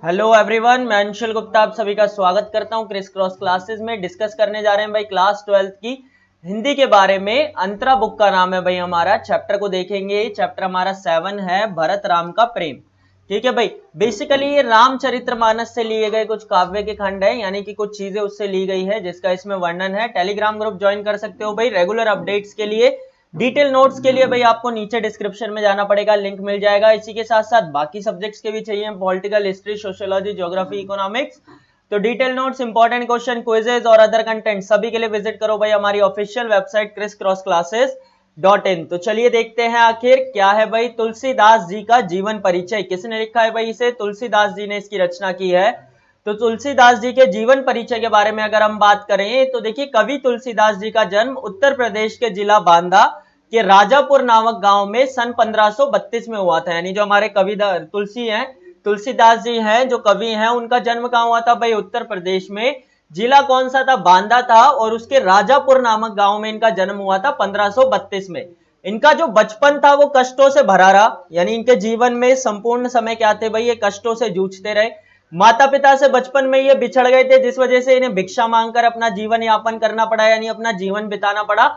Hello everyone, मैं अंशुल गुप्ता आप सभी का स्वागत करता हूं क्रिस क्रॉस क्लासेस में। डिस्कस करने जा रहे हैं भाई क्लास 12th की हिंदी के बारे में। अंतरा बुक का नाम है भाई हमारा। चैप्टर को देखेंगे, चैप्टर हमारा 7 है भरत राम का प्रेम। ठीक है भाई, बेसिकली ये रामचरितमानस से लिए गए कुछ काव्य के खंड है, यानी कि कुछ चीजें उससे ली गई है जिसका इसमें वर्णन है। टेलीग्राम ग्रुप ज्वाइन कर सकते हो भाई रेगुलर अपडेट्स के लिए। डिटेल नोट्स के लिए भाई आपको नीचे डिस्क्रिप्शन में जाना पड़ेगा, लिंक मिल जाएगा। इसी के साथ साथ बाकी सब्जेक्ट्स के भी चाहिए, political, history, sociology, geography, economics, तो detail notes, important question, quizzes और अदर कंटेंट सभी के लिए विजिट करो भाई हमारी ऑफिशियल वेबसाइट CrisCrossClasses.in। तो चलिए देखते हैं आखिर क्या है भाई तुलसीदास जी का जीवन परिचय। किसने लिखा है भाई इसे? तुलसीदास जी ने इसकी रचना की है। तो तुलसीदास जी के जीवन परिचय के बारे में अगर हम बात करें तो देखिए, कवि तुलसीदास जी का जन्म उत्तर प्रदेश के जिला बांदा कि राजापुर नामक गांव में सन 1532 में हुआ था। यानी जो हमारे कवि तुलसीदास जी हैं, जो कवि हैं, उनका जन्म कहां हुआ था भाई? उत्तर प्रदेश में। जिला कौन सा था? बांदा था। और उसके राजापुर नामक गांव में इनका जन्म हुआ था 1532 में। इनका जो बचपन था वो कष्टों से भरा रहा, यानी इनके जीवन में संपूर्ण समय क्या थे भाई? ये कष्टों से जूझते रहे। माता पिता से बचपन में ये बिछड़ गए थे, जिस वजह से इन्हें भिक्षा मांगकर अपना जीवन यापन करना पड़ा, यानी अपना जीवन बिताना पड़ा।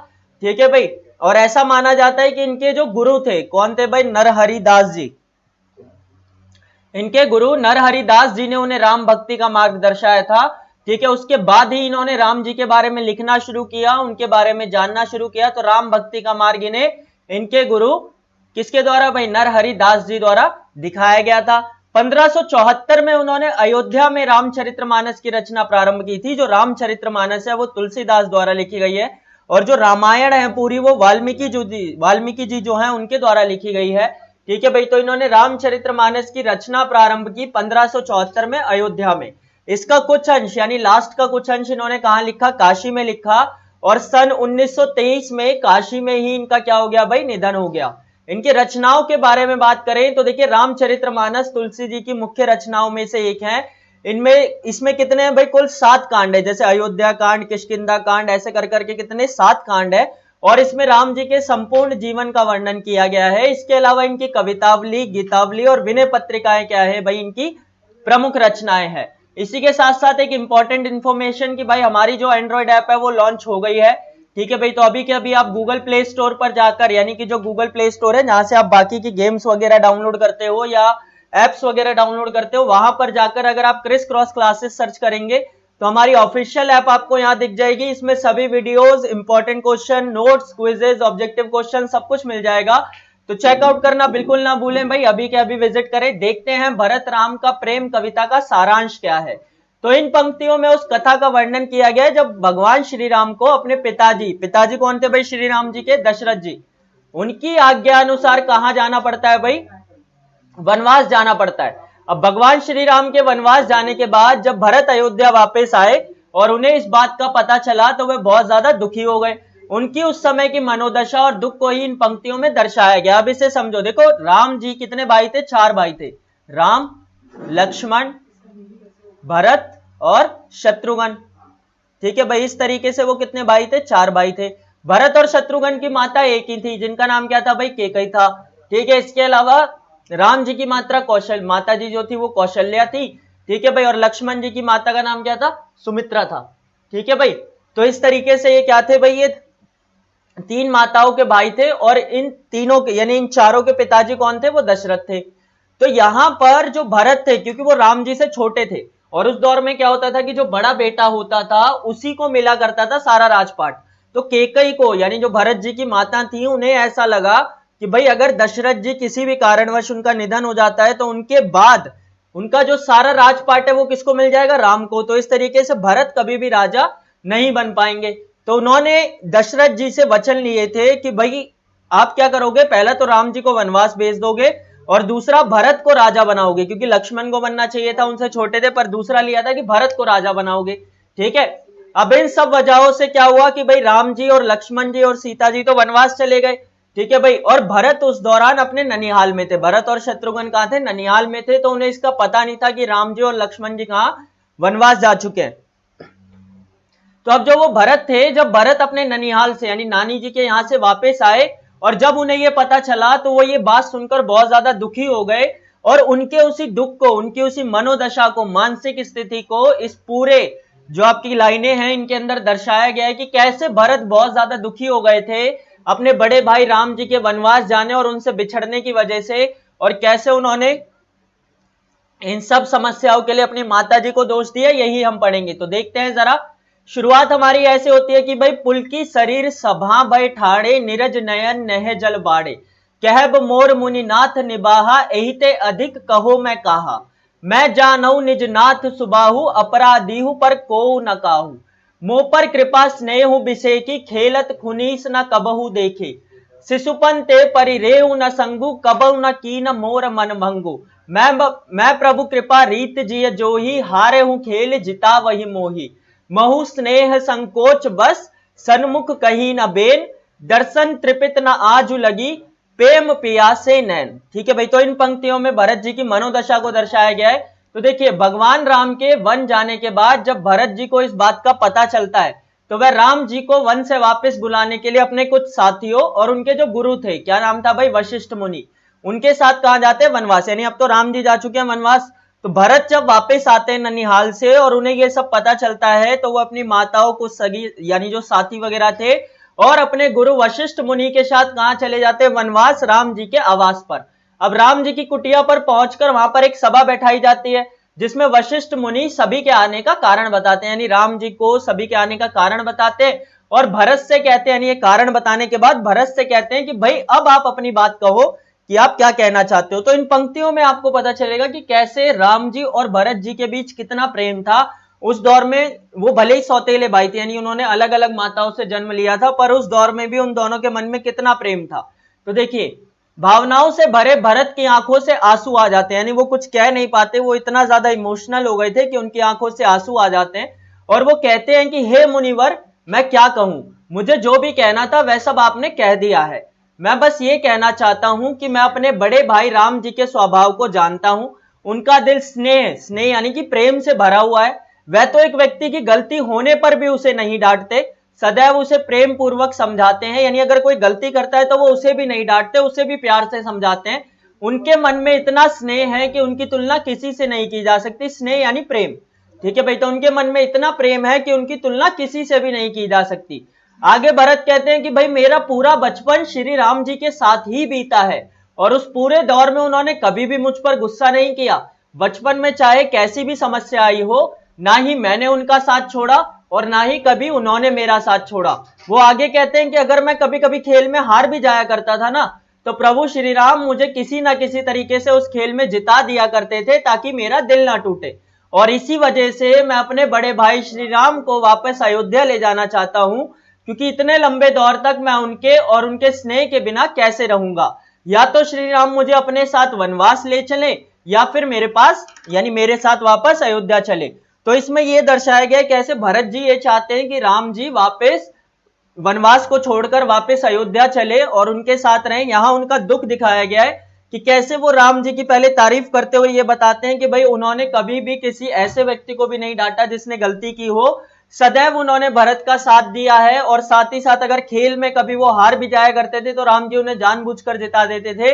ठीक है भाई। और ऐसा माना जाता है कि इनके जो गुरु थे, कौन थे भाई? नरहरि दास जी। इनके गुरु नरहरि दास जी ने उन्हें राम भक्ति का मार्ग दर्शाया था। ठीक है, उसके बाद ही इन्होंने राम जी के बारे में लिखना शुरू किया, उनके बारे में जानना शुरू किया। तो राम भक्ति का मार्ग इन्हें इनके गुरु किसके द्वारा भाई? नरहरि दास जी द्वारा दिखाया गया था। 1574 में उन्होंने अयोध्या में रामचरितमानस की रचना प्रारंभ की थी। जो रामचरितमानस है वो तुलसीदास द्वारा लिखी गई है, और जो रामायण है पूरी वो वाल्मीकि जी जो है उनके द्वारा लिखी गई है। ठीक है भाई। तो इन्होंने रामचरितमानस की रचना प्रारंभ की 1574 में अयोध्या में। इसका कुछ अंश यानी लास्ट का कुछ अंश इन्होंने कहां लिखा? काशी में लिखा। और सन 1923 में काशी में ही इनका क्या हो गया भाई? निधन हो गया। इनकी रचनाओं के बारे में बात करें तो देखिए, रामचरितमानस तुलसी जी की मुख्य रचनाओं में से एक है। इसमें कितने हैं भाई? कुल 7 कांड है, जैसे अयोध्या कांड, किष्किंधा कांड, ऐसे कर करके कितने 7 कांड है। और इसमें राम जी के संपूर्ण जीवन का वर्णन किया गया है। इसके अलावा इनकी कवितावली, गीतावली और विनय पत्रिकाएं क्या है भाई? इनकी प्रमुख रचनाएं हैं। इसी के साथ साथ एक इंपॉर्टेंट इंफॉर्मेशन कि भाई हमारी जो एंड्रॉइड ऐप है वो लॉन्च हो गई है। ठीक है भाई। तो अभी के अभी आप गूगल प्ले स्टोर पर जाकर, यानी कि जो गूगल प्ले स्टोर है जहां से आप बाकी की गेम्स वगैरह डाउनलोड करते हो या एप्स वगैरह डाउनलोड करते हो, वहां पर जाकर अगर आप क्रिस क्रॉस क्लासेस सर्च करेंगे तो हमारी ऑफिशियल ऐप आपको यहां दिख जाएगी। इसमें सभी videos, important question, notes, quizzes, objective question सब कुछ मिल जाएगा। तो चेकआउट करना बिल्कुल ना भूलें भाई, अभी के अभी विजिट करें। देखते हैं भरत राम का प्रेम कविता का सारांश क्या है। तो इन पंक्तियों में उस कथा का वर्णन किया गया है जब भगवान श्री राम को अपने पिताजी कौन थे भाई? श्री राम जी के दशरथ जी, उनकी आज्ञा अनुसार कहां जाना पड़ता है भाई? वनवास जाना पड़ता है। अब भगवान श्री राम के वनवास जाने के बाद जब भरत अयोध्या वापस आए और उन्हें इस बात का पता चला तो वे बहुत ज्यादा दुखी हो गए। उनकी उस समय की मनोदशा और दुख को ही इन पंक्तियों में दर्शाया गया। अब इसे समझो। देखो, राम जी कितने भाई थे? 4 भाई थे। राम, लक्ष्मण, भरत और शत्रुघ्न। ठीक है भाई। इस तरीके से वो कितने भाई थे? 4 भाई थे। भरत और शत्रुघ्न की माता एक ही थी, जिनका नाम क्या था भाई? केकई था। ठीक है। इसके अलावा राम जी की माता जी जो थी वो कौशल्या थी। ठीक है भाई। और लक्ष्मण जी की माता का नाम क्या था? सुमित्रा था। ठीक है भाई। तो इस तरीके से ये क्या थे भाई? ये 3 माताओं के भाई थे, और इन तीनों के यानी इन चारों के पिताजी कौन थे? वो दशरथ थे। तो यहां पर जो भरत थे, क्योंकि वो राम जी से छोटे थे, और उस दौर में क्या होता था कि जो बड़ा बेटा होता था उसी को मिला करता था सारा राजपाट। तो केकई को, यानी जो भरत जी की माता थी, उन्हें ऐसा लगा कि भाई अगर दशरथ जी किसी भी कारणवश उनका निधन हो जाता है तो उनके बाद उनका जो सारा राजपाट है वो किसको मिल जाएगा? राम को। तो इस तरीके से भरत कभी भी राजा नहीं बन पाएंगे। तो उन्होंने दशरथ जी से वचन लिए थे कि भाई आप क्या करोगे? पहला तो राम जी को वनवास भेज दोगे, और दूसरा भरत को राजा बनाओगे, क्योंकि लक्ष्मण को बनना चाहिए था, उनसे छोटे थे, पर दूसरा लिया था कि भरत को राजा बनाओगे। ठीक है। अब इन सब वजहों से क्या हुआ कि भाई राम जी और लक्ष्मण जी और सीता जी तो वनवास चले गए। ठीक है भाई। और भरत उस दौरान अपने ननिहाल में थे। भरत और शत्रुघ्न कहां थे? ननिहाल में थे। तो उन्हें इसका पता नहीं था कि राम जी और लक्ष्मण जी कहां वनवास जा चुके हैं। तो अब जो वो भरत थे, जब भरत अपने ननिहाल से यानी नानी जी के यहां से वापस आए, और जब उन्हें ये पता चला तो वो ये बात सुनकर बहुत ज्यादा दुखी हो गए। और उनके उसी दुख को, उनकी उसी मनोदशा को, मानसिक स्थिति को इस पूरे जो आपकी लाइनें हैं इनके अंदर दर्शाया गया है कि कैसे भरत बहुत ज्यादा दुखी हो गए थे अपने बड़े भाई राम जी के वनवास जाने और उनसे बिछड़ने की वजह से, और कैसे उन्होंने इन सब समस्याओं के लिए अपनी माता जी को दोष दिया, यही हम पढ़ेंगे। तो देखते हैं जरा। शुरुआत हमारी ऐसे होती है कि भाई पुलकी शरीर सभा बैठाड़े, नीरज नयन नह जल बाड़े, कहब मोर मुनिनाथ निबाहा, एहिते अधिक कहो मैं कहा, मैं जानऊ निज नाथ सुबाहु, अपराधीहु पर को न काहू, मोह पर कृपा स्नेहु बिसेकी, खेलत खुनीस न कबहु देखे, शिशुपन ते परिरेहु न संगु, कबहु न कीन मोर मन भंगु, मैं प्रभु कृपा रीत जिय जोही, हारे हूं खेल जिता वही मोही, महु स्नेह संकोच बस, सन्मुख कही न बेन, दर्शन त्रिपित न आजु लगी, प्रेम पियासे नैन। ठीक है भाई, तो इन पंक्तियों में भरत जी की मनोदशा को दर्शाया गया है। तो देखिए, भगवान राम के वन जाने के बाद जब भरत जी को इस बात का पता चलता है तो वह राम जी को वन से वापस बुलाने के लिए अपने कुछ साथियों और उनके जो गुरु थे, क्या नाम था भाई, वशिष्ठ मुनि, उनके साथ कहा जाते हैं वनवास, यानी अब तो राम जी जा चुके हैं वनवास। तो भरत जब वापस आते हैं ननिहाल से और उन्हें ये सब पता चलता है तो वो अपनी माताओं को, सगी यानी जो साथी वगैरह थे, और अपने गुरु वशिष्ठ मुनि के साथ कहां चले जाते हैं, वनवास, राम जी के आवास पर। अब राम जी की कुटिया पर पहुंचकर वहां पर एक सभा बैठाई जाती है जिसमें वशिष्ठ मुनि सभी के आने का कारण बताते हैं, यानी राम जी को सभी के आने का कारण बताते हैं और भरत से कहते हैं, यानी ये कारण बताने के बाद भरत से कहते हैं कि भाई अब आप अपनी बात कहो कि आप क्या कहना चाहते हो। तो इन पंक्तियों में आपको पता चलेगा कि कैसे राम जी और भरत जी के बीच कितना प्रेम था उस दौर में। वो भले ही सौतेले भाई थे, यानी उन्होंने अलग अलग माताओं से जन्म लिया था, पर उस दौर में भी उन दोनों के मन में कितना प्रेम था। तो देखिए, भावनाओं से भरे भरत की आंखों से आंसू आ जाते हैं, यानी वो कुछ कह नहीं पाते, वो इतना ज्यादा इमोशनल हो गए थे कि उनकी आंखों से आंसू आ जाते हैं और वो कहते हैं कि हे मुनिवर, मैं क्या कहूं, मुझे जो भी कहना था वह सब आपने कह दिया है। मैं बस ये कहना चाहता हूं कि मैं अपने बड़े भाई राम जी के स्वभाव को जानता हूं, उनका दिल स्नेह, स्नेह यानी कि प्रेम से भरा हुआ है। वह तो एक व्यक्ति की गलती होने पर भी उसे नहीं डांटते, सदैव उसे प्रेम पूर्वक समझाते हैं, यानी अगर कोई गलती करता है तो वो उसे भी नहीं डांटते, उसे भी प्यार से समझाते हैं। उनके मन में इतना स्नेह है कि उनकी तुलना किसी से नहीं की जा सकती, स्नेह यानी प्रेम। ठीक है भाई, तो उनके मन में इतना प्रेम है कि उनकी तुलना किसी से भी नहीं की जा सकती। आगे भरत कहते हैं कि भाई मेरा पूरा बचपन श्री राम जी के साथ ही बीता है और उस पूरे दौर में उन्होंने कभी भी मुझ पर गुस्सा नहीं किया। बचपन में चाहे कैसी भी समस्या आई हो, ना ही मैंने उनका साथ छोड़ा और ना ही कभी उन्होंने मेरा साथ छोड़ा। वो आगे कहते हैं कि अगर मैं कभी कभी खेल में हार भी जाया करता था ना, तो प्रभु श्री राम मुझे किसी ना किसी तरीके से उस खेल में जिता दिया करते थे ताकि मेरा दिल ना टूटे। और इसी वजह से मैं अपने बड़े भाई श्री राम को वापस अयोध्या ले जाना चाहता हूं, क्योंकि इतने लंबे दौर तक मैं उनके और उनके स्नेह के बिना कैसे रहूंगा। या तो श्री राम मुझे अपने साथ वनवास ले चले या फिर मेरे पास, यानी मेरे साथ वापस अयोध्या चले। तो इसमें यह दर्शाया गया कैसे भरत जी ये चाहते हैं कि राम जी वापस वनवास को छोड़कर वापस अयोध्या चले और उनके साथ रहें। यहां उनका दुख दिखाया गया है कि कैसे वो राम जी की पहले तारीफ करते हुए ये बताते हैं कि भाई उन्होंने कभी भी किसी ऐसे व्यक्ति को भी नहीं डांटा जिसने गलती की हो, सदैव उन्होंने भरत का साथ दिया है। और साथ ही साथ अगर खेल में कभी वो हार भी जाया करते थे तो राम जी उन्हें जानबूझकर जिता देते थे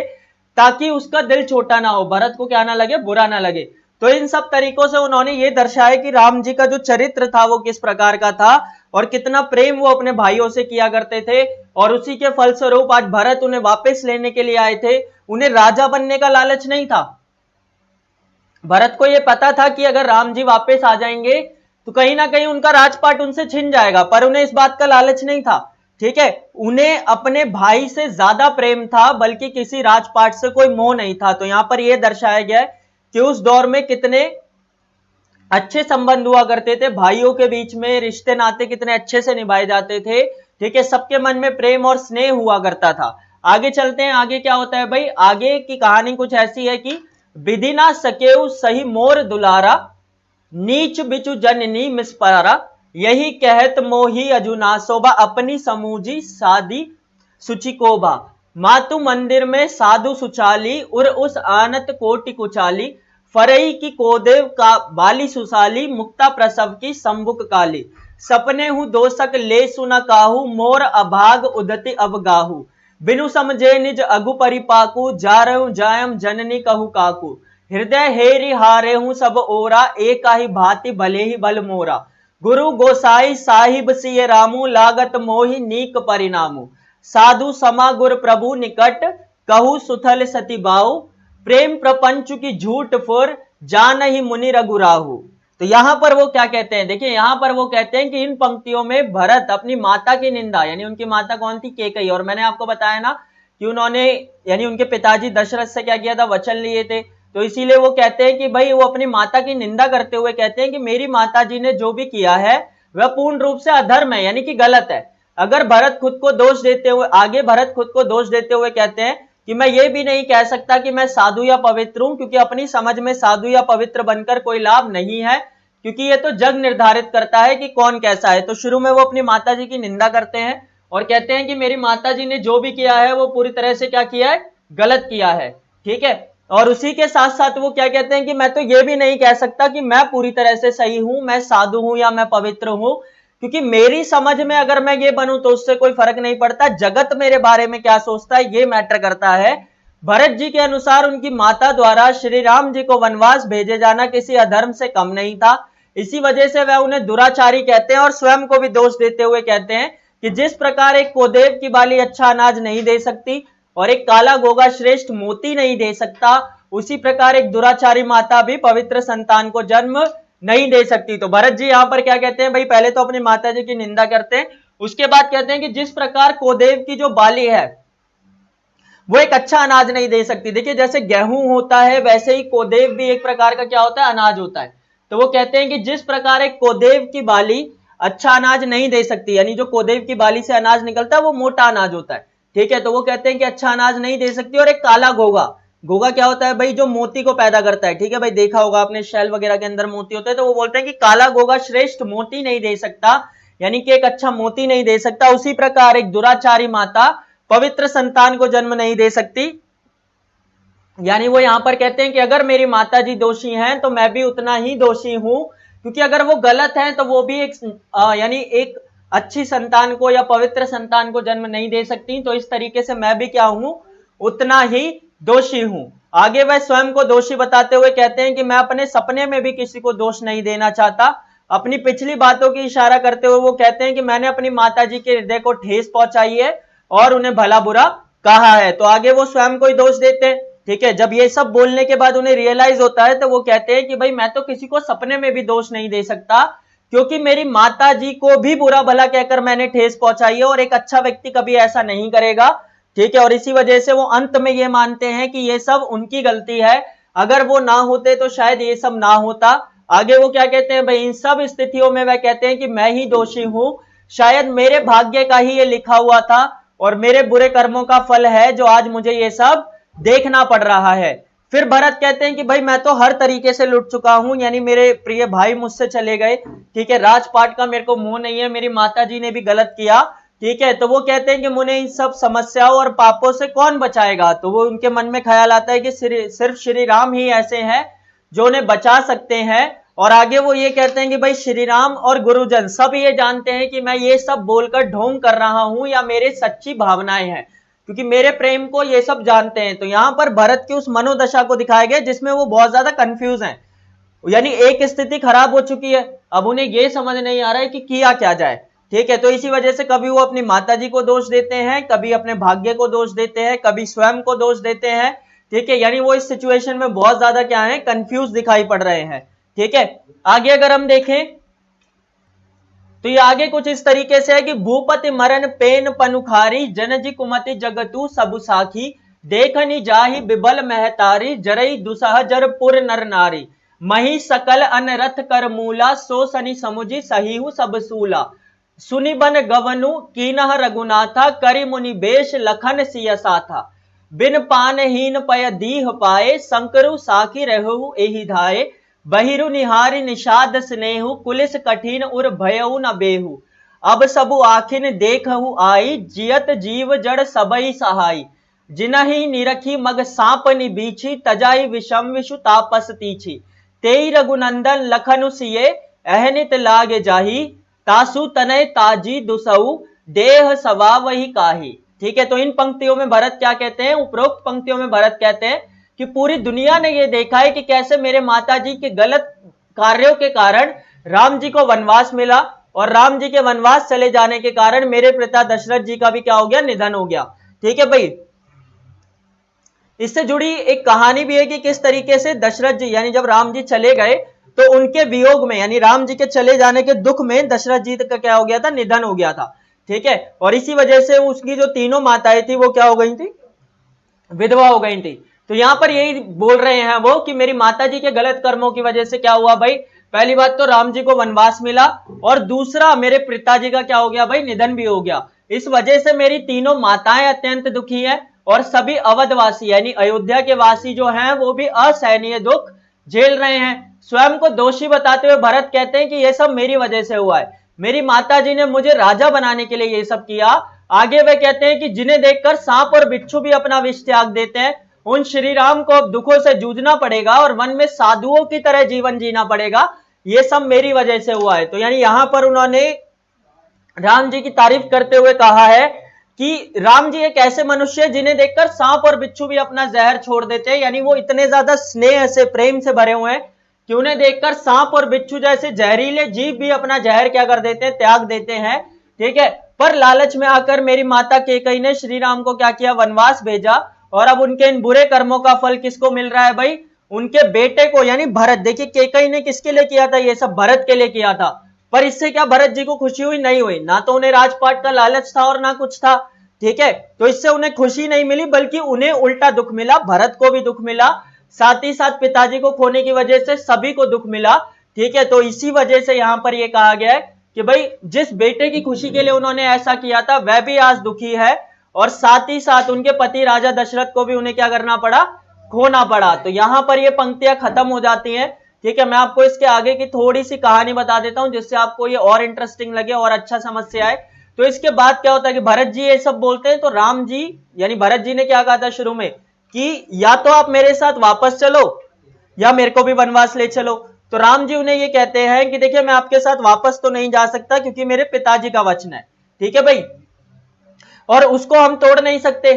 ताकि उसका दिल छोटा ना हो, भरत को क्या ना लगे, बुरा ना लगे। तो इन सब तरीकों से उन्होंने ये दर्शाया कि राम जी का जो चरित्र था वो किस प्रकार का था और कितना प्रेम वो अपने भाइयों से किया करते थे। और उसी के फलस्वरूप आज भरत उन्हें वापस लेने के लिए आए थे। उन्हें राजा बनने का लालच नहीं था। भरत को यह पता था कि अगर राम जी वापस आ जाएंगे तो कहीं ना कहीं उनका राजपाट उनसे छिन जाएगा, पर उन्हें इस बात का लालच नहीं था। ठीक है, उन्हें अपने भाई से ज्यादा प्रेम था, बल्कि किसी राजपाट से कोई मोह नहीं था। तो यहां पर यह दर्शाया गया है कि उस दौर में कितने अच्छे संबंध हुआ करते थे, भाइयों के बीच में रिश्ते नाते कितने अच्छे से निभाए जाते थे। ठीक है, सबके मन में प्रेम और स्नेह हुआ करता था। आगे चलते हैं, आगे क्या होता है भाई, आगे की कहानी कुछ ऐसी है कि विधि ना सकेऊ सही मोर दुलारा, नीच बिचु जननी मिसपारा, यही कहत मोही अजुना शोभा, अपनी समूजी सादी सुचि कोबा, मातु मंदिर में साधु सुचाली, उर उस आनत कोटि कुचाली, फरई की कोदेव का बाली सुसाली, मुक्ता प्रसव की संबुक काली, सपने हूं दोसक ले सुना काहू, मोर अभाग उदति अब गाहू, बिनु समझे निज अगु परिपाकु, जा रहूं जायम जननी कहू काकू, हृदय हेरि हारे हूं सब ओरा, एक ही भांति भले ही बल मोरा, गुरु गोसाई साहिब सिय रामू, लागत मोहि नीक परिणामू, साधु समा गुर प्रभु निकट, कहू सुथल सती बाऊ, प्रेम प्रपंच की झूठ फुर, जान ही मुनि रघुराहू। तो यहां पर वो क्या कहते हैं, देखिए यहां पर वो कहते हैं कि इन पंक्तियों में भरत अपनी माता की निंदा, यानी उनकी माता कौन थी, कैकेयी, और मैंने आपको बताया ना कि उन्होंने यानी उनके पिताजी दशरथ से क्या किया था, वचन लिए थे, तो इसीलिए वो कहते हैं कि भाई वो अपनी माता की निंदा करते हुए कहते हैं कि मेरी माता जी ने जो भी किया है वह पूर्ण रूप से अधर्म है, यानी कि गलत है। अगर भरत खुद को दोष देते हुए भरत खुद को दोष देते हुए कहते हैं कि मैं ये भी नहीं कह सकता कि मैं साधु या पवित्र हूं, क्योंकि अपनी समझ में साधु या पवित्र बनकर कोई लाभ नहीं है, क्योंकि ये तो जग निर्धारित करता है कि कौन कैसा है। तो शुरू में वो अपनी माता जी की निंदा करते हैं और कहते हैं कि मेरी माता जी ने जो भी किया है वो पूरी तरह से क्या किया है, गलत किया है, ठीक है। और उसी के साथ साथ वो क्या कहते हैं कि मैं तो ये भी नहीं कह सकता कि मैं पूरी तरह से सही हूं, मैं साधु हूं या मैं पवित्र हूं, क्योंकि मेरी समझ में अगर मैं ये बनूं तो उससे कोई फर्क नहीं पड़ता, जगत मेरे बारे में क्या सोचता है ये मैटर करता है। भरत जी के अनुसार उनकी माता द्वारा श्री राम जी को वनवास भेजे जाना किसी अधर्म से कम नहीं था, इसी वजह से वह उन्हें दुराचारी कहते हैं और स्वयं को भी दोष देते हुए कहते हैं कि जिस प्रकार एक कोदेव की बाली अच्छा अनाज नहीं दे सकती और एक काला गोगा श्रेष्ठ मोती नहीं दे सकता, उसी प्रकार एक दुराचारी माता भी पवित्र संतान को जन्म नहीं दे सकती। तो भरत जी यहां पर क्या कहते हैं, भाई पहले तो अपनी माता जी की निंदा करते हैं, उसके बाद कहते हैं कि जिस प्रकार कोदेव की जो बाली है वो एक अच्छा अनाज नहीं दे सकती। देखिए जैसे गेहूं होता है वैसे ही कोदेव भी एक प्रकार का क्या होता है, अनाज होता है। तो वो कहते हैं कि जिस प्रकार एक कोदेव की बाली अच्छा अनाज नहीं दे सकती, यानी जो कोदेव की बाली से अनाज निकलता है वो मोटा अनाज होता है, ठीक है, तो वो कहते हैं कि अच्छा अनाज नहीं दे सकती। और एक काला गोगा, गोगा क्या होता है भाई, जो मोती को पैदा करता है, ठीक है भाई, देखा होगा आपने शेल वगैरह के अंदर मोती होते हैं, तो वो बोलते हैं कि काला गोगा श्रेष्ठ मोती नहीं दे सकता, यानी कि एक अच्छा मोती नहीं दे सकता। उसी प्रकार एक दुराचारी माता पवित्र संतान को जन्म नहीं दे सकती, यानी वो यहां पर कहते हैं कि अगर मेरी माता जी दोषी हैं तो मैं भी उतना ही दोषी हूं, क्योंकि अगर वो गलत हैं तो वो भी एक यानी एक अच्छी संतान को या पवित्र संतान को जन्म नहीं दे सकती, तो इस तरीके से मैं भी क्या हूं, उतना ही दोषी हूं। आगे वह स्वयं को दोषी बताते हुए कहते हैं कि मैं अपने सपने में भी किसी को दोष नहीं देना चाहता। अपनी पिछली बातों की इशारा करते हुए वो कहते हैं कि मैंने अपनी माता जी के हृदय को ठेस पहुंचाई है और उन्हें भला बुरा कहा है, तो आगे वो स्वयं को ही दोष देते हैं, ठीक है। जब ये सब बोलने के बाद उन्हें रियलाइज होता है तो वो कहते हैं कि भाई मैं तो किसी को सपने में भी दोष नहीं दे सकता, क्योंकि मेरी माता जी को भी बुरा भला कहकर मैंने ठेस पहुंचाई है और एक अच्छा व्यक्ति कभी ऐसा नहीं करेगा, ठीक है। और इसी वजह से वो अंत में ये मानते हैं कि ये सब उनकी गलती है, अगर वो ना होते तो शायद ये सब ना होता। आगे वो क्या कहते हैं, भाई इन सब स्थितियों में वह कहते हैं कि मैं ही दोषी हूं, शायद मेरे भाग्य का ही ये लिखा हुआ था और मेरे बुरे कर्मों का फल है जो आज मुझे ये सब देखना पड़ रहा है। फिर भरत कहते हैं कि भाई मैं तो हर तरीके से लुट चुका हूं, यानी मेरे प्रिय भाई मुझसे चले गए, ठीक है, राजपाट का मेरे को मोह नहीं है, मेरी माता जी ने भी गलत किया, ठीक है। तो वो कहते हैं कि मुझे इन सब समस्याओं और पापों से कौन बचाएगा, तो वो उनके मन में ख्याल आता है कि सिर्फ श्री राम ही ऐसे हैं जो उन्हें बचा सकते हैं। और आगे वो ये कहते हैं कि भाई श्री राम और गुरुजन सब ये जानते हैं कि मैं ये सब बोलकर ढोंग कर रहा हूं या मेरे सच्ची भावनाएं हैं, क्योंकि मेरे प्रेम को ये सब जानते हैं। तो यहां पर भरत की उस मनोदशा को दिखाया गया जिसमें वो बहुत ज्यादा कंफ्यूज हैं, यानी एक स्थिति खराब हो चुकी है, अब उन्हें ये समझ नहीं आ रहा है कि किया क्या जाए, ठीक है। तो इसी वजह से कभी वो अपनी माता जी को दोष देते हैं, कभी अपने भाग्य को दोष देते हैं, कभी स्वयं को दोष देते हैं, ठीक है, यानी वो इस सिचुएशन में बहुत ज्यादा क्या है, कंफ्यूज दिखाई पड़ रहे हैं, ठीक है। आगे अगर हम देखें तो ये आगे कुछ इस तरीके से है कि भूपति मरण पेन पनुखारी, जनजी कुमति जगतु सबु साखी, देखनी जाहि बिबल महतारी, जरई दुसह जरपुर नर नारी, मही सकल अनरथ कर मूला, सो सनि समुझी सहीहु सब सूला, सुनि बन गवनु कीनह रघुनाथा, करि मुनि बेश लखन सियसा था, बिन पानहीन पय दीह पाए, संकरु साखी रहु एहि धाये, बहिरु निहारी निषाद स्नेहु, कुलिस कठिन उर भयउ न बेहु, अब सबु आखिन देखहु आई, जियत जीव जड़ सबई सहाई, जिनहि निरखी मग सांप निबीछी, तजाई विषम विषु तापस तीछी, तेई रघुनंदन लखनु सिए, अहनित लागे जाही, तासु तनय ताजी दुसऊ, देह सवा वही काही, ठीक है, तो इन पंक्तियों में भरत क्या कहते हैं, उपरोक्त पंक्तियों में भरत कहते हैं कि पूरी दुनिया ने ये देखा है कि कैसे मेरे माता जी के गलत कार्यों के कारण राम जी को वनवास मिला, और राम जी के वनवास चले जाने के कारण मेरे पिता दशरथ जी का भी क्या हो गया, निधन हो गया। ठीक है भाई, इससे जुड़ी एक कहानी भी है कि किस तरीके से दशरथ जी यानी जब राम जी चले गए तो उनके वियोग में यानी राम जी के चले जाने के दुख में दशरथ जी का क्या हो गया था, निधन हो गया था। ठीक है, और इसी वजह से उसकी जो तीनों माताएं थी वो क्या हो गई थी, विधवा हो गई थी। तो यहां पर यही बोल रहे हैं वो कि मेरी माता जी के गलत कर्मों की वजह से क्या हुआ भाई, पहली बात तो राम जी को वनवास मिला, और दूसरा मेरे पिताजी का क्या हो गया भाई, निधन भी हो गया। इस वजह से मेरी तीनों माताएं अत्यंत दुखी है, और सभी अवधवासी यानी अयोध्या के वासी जो हैं वो भी असहनीय दुख झेल रहे हैं। स्वयं को दोषी बताते हुए भरत कहते हैं कि यह सब मेरी वजह से हुआ है, मेरी माता जी ने मुझे राजा बनाने के लिए ये सब किया। आगे वे कहते हैं कि जिन्हें देखकर सांप और बिच्छू भी अपना विष त्याग देते हैं, उन श्री राम को अब दुखों से जूझना पड़ेगा और वन में साधुओं की तरह जीवन जीना पड़ेगा, ये सब मेरी वजह से हुआ है। तो यानी यहां पर उन्होंने राम जी की तारीफ करते हुए कहा है कि राम जी एक ऐसे मनुष्य जिन्हें देखकर सांप और बिच्छू भी अपना जहर छोड़ देते हैं, यानी वो इतने ज्यादा स्नेह से प्रेम से भरे हुए हैं कि उन्हें देखकर सांप और बिच्छू जैसे जहरीले जीव भी अपना जहर क्या कर देते हैं, त्याग देते हैं। ठीक है, पर लालच में आकर मेरी माता कैकेयी ने श्री राम को क्या किया, वनवास भेजा, और अब उनके इन बुरे कर्मों का फल किसको मिल रहा है भाई, उनके बेटे को यानी भरत। देखिए कैकेयी ने किसके लिए किया था, ये सब भरत के लिए किया था, पर इससे क्या भरत जी को खुशी हुई, नहीं हुई। ना तो उन्हें राजपाट का लालच था और ना कुछ था। ठीक है, तो इससे उन्हें खुशी नहीं मिली, बल्कि उन्हें उल्टा दुख मिला, भरत को भी दुख मिला, साथ ही साथ पिताजी को खोने की वजह से सभी को दुख मिला। ठीक है, तो इसी वजह से यहां पर यह कहा गया है कि भाई जिस बेटे की खुशी के लिए उन्होंने ऐसा किया था वह भी आज दुखी है, और साथ ही साथ उनके पति राजा दशरथ को भी उन्हें क्या करना पड़ा, खोना पड़ा। तो यहां पर ये पंक्तियां खत्म हो जाती हैं। ठीक है, मैं आपको इसके आगे की थोड़ी सी कहानी बता देता हूं जिससे आपको ये और इंटरेस्टिंग लगे और अच्छा समझ से आए। तो इसके बाद क्या होता है कि भरत जी ये सब बोलते हैं, तो राम जी यानी भरत जी ने क्या कहा था शुरू में कि या तो आप मेरे साथ वापस चलो या मेरे को भी वनवास ले चलो। तो राम जी उन्हें ये कहते हैं कि देखिए मैं आपके साथ वापस तो नहीं जा सकता क्योंकि मेरे पिताजी का वचन है, ठीक है भाई, और उसको हम तोड़ नहीं सकते।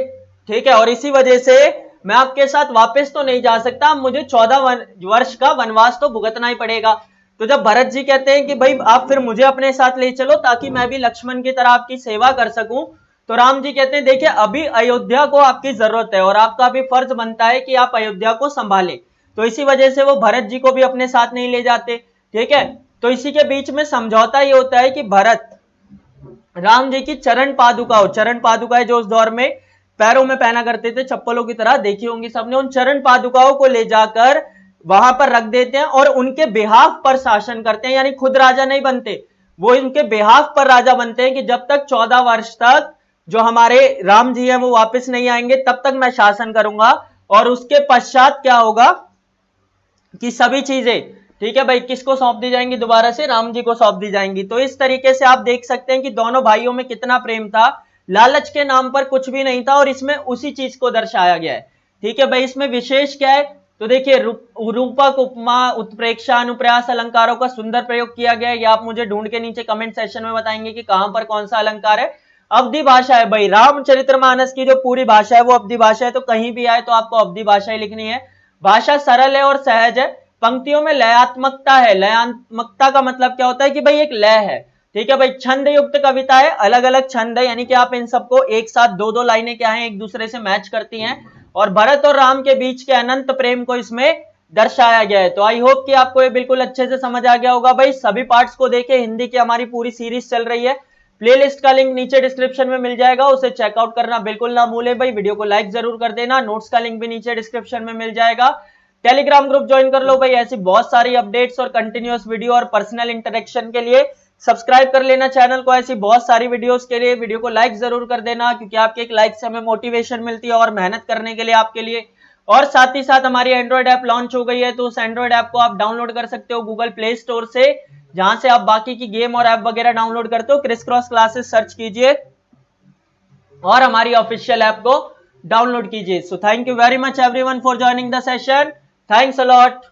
ठीक है, और इसी वजह से मैं आपके साथ वापस तो नहीं जा सकता, मुझे 14 वर्ष का वनवास तो भुगतना ही पड़ेगा। तो जब भरत जी कहते हैं कि भाई आप फिर मुझे अपने साथ ले चलो ताकि मैं भी लक्ष्मण की तरह आपकी सेवा कर सकूं, तो राम जी कहते हैं देखिए अभी अयोध्या को आपकी जरूरत है और आपका भी फर्ज बनता है कि आप अयोध्या को संभाले। तो इसी वजह से वो भरत जी को भी अपने साथ नहीं ले जाते। ठीक है, तो इसी के बीच में समझौता ये होता है कि भरत राम जी की चरण पादुकाएं जो उस दौर में पैरों में पहना करते थे, चप्पलों की तरह देखी होंगी सबने, उन चरण पादुकाओं को ले जाकर वहां पर रख देते हैं और उनके बेहाफ पर शासन करते हैं, यानी खुद राजा नहीं बनते, वो उनके बेहाफ पर राजा बनते हैं कि जब तक 14 वर्ष तक जो हमारे राम जी हैं वो वापस नहीं आएंगे तब तक मैं शासन करूंगा, और उसके पश्चात क्या होगा कि सभी चीजें ठीक है भाई किसको सौंप दी जाएंगी, दोबारा से राम जी को सौंप दी जाएंगी। तो इस तरीके से आप देख सकते हैं कि दोनों भाइयों में कितना प्रेम था, लालच के नाम पर कुछ भी नहीं था, और इसमें उसी चीज को दर्शाया गया है। ठीक है भाई, इसमें विशेष क्या है, तो देखिए रूपक, उपमा, उत्प्रेक्षा, अनुप्रयास अलंकारों का सुंदर प्रयोग किया गया है। ये आप मुझे ढूंढ के नीचे कमेंट सेक्शन में बताएंगे कि कहां पर कौन सा अलंकार है। अवधि भाषा है भाई, रामचरितमानस की जो पूरी भाषा है वो अवधि भाषा है, तो कहीं भी आए तो आपको अवधि भाषा ही लिखनी है। भाषा सरल है और सहज है, पंक्तियों में लयात्मकता है। लयात्मकता का मतलब क्या होता है कि भाई एक लय है। ठीक है भाई, छंद युक्त कविता है, अलग अलग छंद है, यानी कि आप इन सबको एक साथ दो दो लाइनें क्या है एक दूसरे से मैच करती हैं, और भरत और राम के बीच के अनंत प्रेम को इसमें दर्शाया गया है। तो आई होप कि आपको ये बिल्कुल अच्छे से समझ आ गया होगा भाई। सभी पार्ट्स को देखे, हिंदी की हमारी पूरी सीरीज चल रही है, प्लेलिस्ट का लिंक नीचे डिस्क्रिप्शन में मिल जाएगा, उसे चेकआउट करना बिल्कुल ना भूले भाई। वीडियो को लाइक जरूर कर देना, नोट्स का लिंक भी नीचे डिस्क्रिप्शन में मिल जाएगा। टेलीग्राम ग्रुप ज्वाइन कर लो भाई, ऐसी बहुत सारी अपडेट्स और कंटिन्यूअस वीडियो और पर्सनल इंटरेक्शन के लिए सब्सक्राइब कर लेना चैनल को, ऐसी बहुत सारी वीडियोस के लिए। वीडियो को लाइक जरूर कर देना क्योंकि आपके एक लाइक से हमें मोटिवेशन मिलती है और मेहनत करने के लिए आपके लिए। और साथ ही साथ हमारी एंड्रॉइड ऐप लॉन्च हो गई है, तो उस एंड्रॉइड ऐप को आप डाउनलोड कर सकते हो गूगल प्ले स्टोर से, जहां से आप बाकी की गेम और ऐप वगैरह डाउनलोड करते हो। क्रिस क्रॉस क्लासेस सर्च कीजिए और हमारी ऑफिशियल ऐप को डाउनलोड कीजिए। So thank you very much everyone for joining the session, thanks a lot.